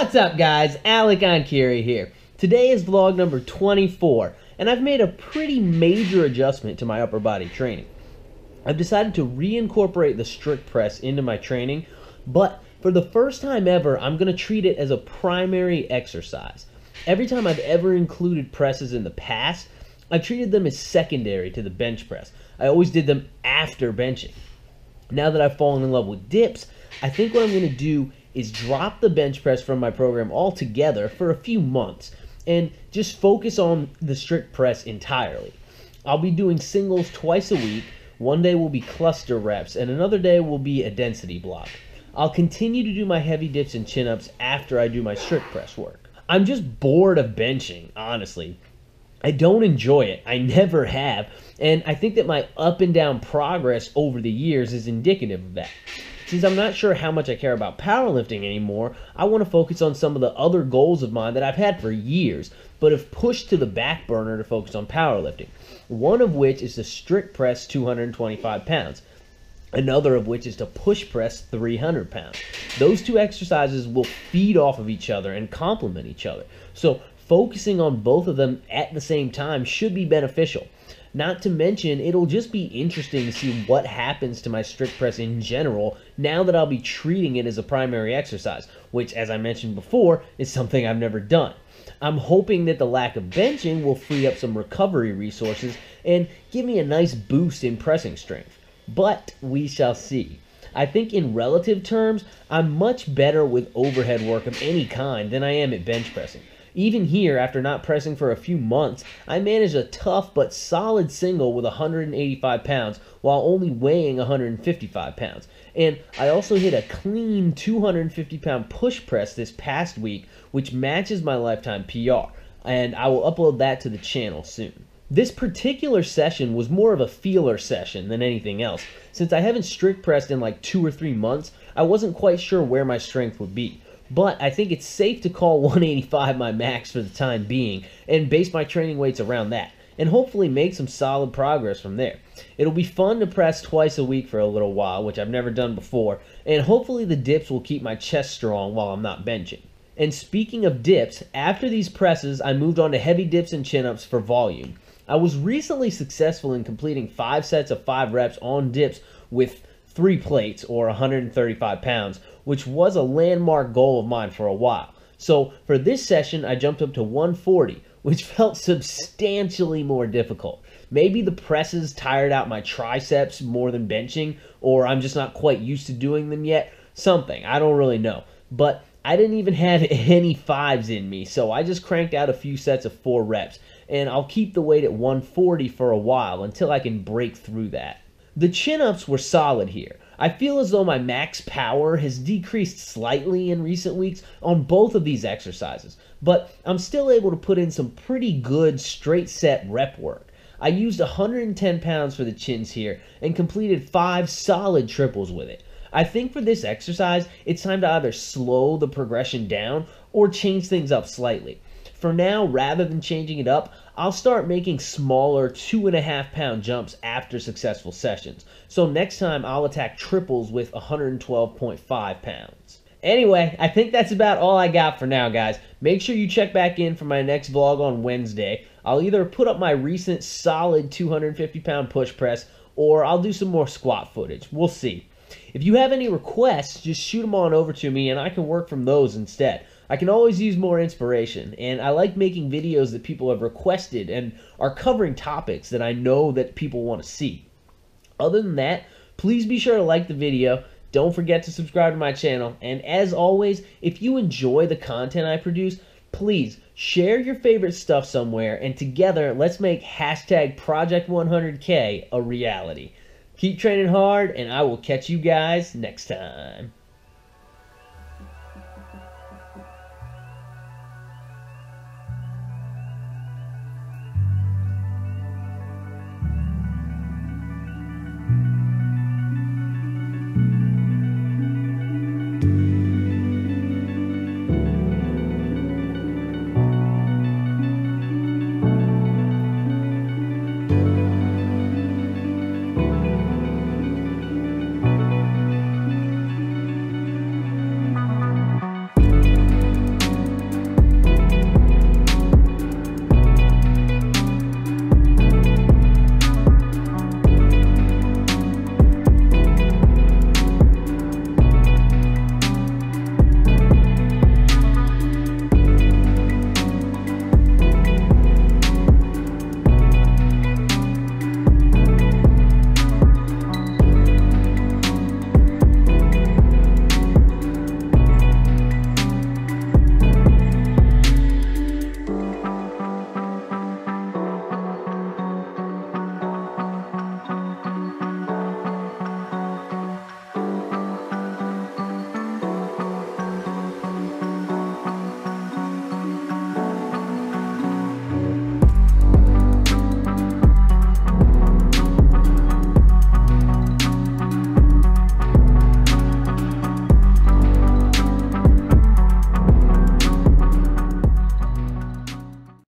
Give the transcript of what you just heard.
What's up guys, Enkiri here. Today is vlog number 24, and I've made a pretty major adjustment to my upper body training. I've decided to reincorporate the strict press into my training, but for the first time ever, I'm going to treat it as a primary exercise. Every time I've ever included presses in the past, I treated them as secondary to the bench press. I always did them after benching. Now that I've fallen in love with dips, I think what I'm going to do is drop the bench press from my program altogether for a few months and just focus on the strict press entirely. I'll be doing singles twice a week. One day will be cluster reps and another day will be a density block. I'll continue to do my heavy dips and chin-ups after I do my strict press work. I'm just bored of benching, honestly. I don't enjoy it. I never have. And I think that my up and down progress over the years is indicative of that. Since I'm not sure how much I care about powerlifting anymore, I want to focus on some of the other goals of mine that I've had for years, but have pushed to the back burner to focus on powerlifting. One of which is to strict press 225 pounds. Another of which is to push press 300 pounds. Those two exercises will feed off of each other and complement each other. So focusing on both of them at the same time should be beneficial. Not to mention, it'll just be interesting to see what happens to my strict press in general now that I'll be treating it as a primary exercise, which, as I mentioned before, is something I've never done. I'm hoping that the lack of benching will free up some recovery resources and give me a nice boost in pressing strength. But we shall see. I think in relative terms, I'm much better with overhead work of any kind than I am at bench pressing. Even here, after not pressing for a few months, I managed a tough but solid single with 185 pounds while only weighing 155 pounds. And I also hit a clean 250 pound push press this past week, which matches my lifetime PR. And I will upload that to the channel soon. This particular session was more of a feeler session than anything else. Since I haven't strict pressed in like 2 or 3 months, I wasn't quite sure where my strength would be. But I think it's safe to call 185 my max for the time being and base my training weights around that, and hopefully make some solid progress from there. It'll be fun to press twice a week for a little while, which I've never done before, and hopefully the dips will keep my chest strong while I'm not benching. And speaking of dips, after these presses, I moved on to heavy dips and chin-ups for volume. I was recently successful in completing 5 sets of 5 reps on dips with 3 plates or 135 pounds, which was a landmark goal of mine for a while. So for this session, I jumped up to 140, which felt substantially more difficult. Maybe the presses tired out my triceps more than benching, or I'm just not quite used to doing them yet. Something, I don't really know. But I didn't even have any 5s in me, so I just cranked out a few sets of 4 reps, and I'll keep the weight at 140 for a while until I can break through that. The chin-ups were solid here. I feel as though my max power has decreased slightly in recent weeks on both of these exercises, but I'm still able to put in some pretty good straight set rep work. I used 110 pounds for the chins here and completed 5 solid triples with it. I think for this exercise, it's time to either slow the progression down or change things up slightly. For now, rather than changing it up, I'll start making smaller 2.5 pound jumps after successful sessions. So next time I'll attack triples with 112.5 pounds. Anyway, I think that's about all I got for now, guys. Make sure you check back in for my next vlog on Wednesday. I'll either put up my recent solid 250 pound push press or I'll do some more squat footage. We'll see. If you have any requests, just shoot them on over to me and I can work from those instead. I can always use more inspiration, and I like making videos that people have requested and are covering topics that I know that people want to see. Other than that, please be sure to like the video, don't forget to subscribe to my channel, and as always, if you enjoy the content I produce, please share your favorite stuff somewhere, and together, let's make hashtag Project100K a reality. Keep training hard, and I will catch you guys next time.